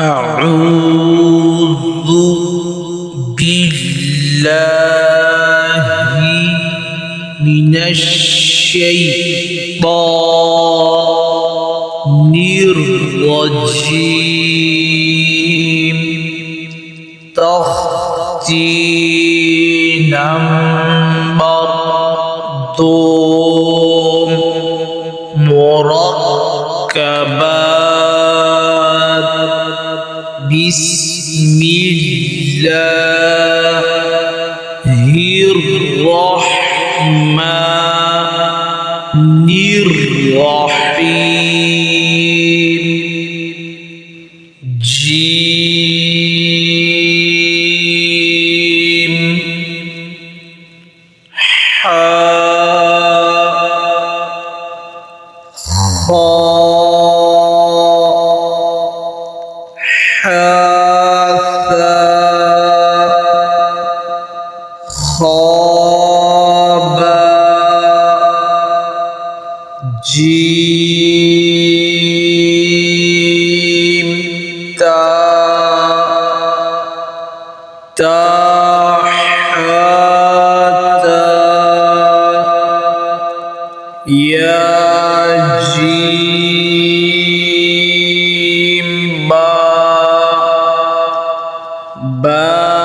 أعوذ بالله من الشيطان الرجيم. تختي نمبر 2 مركبات. بسم الله الرحمن الرحيم. جيم حاء خاء خاب جيم تحت يا جيم با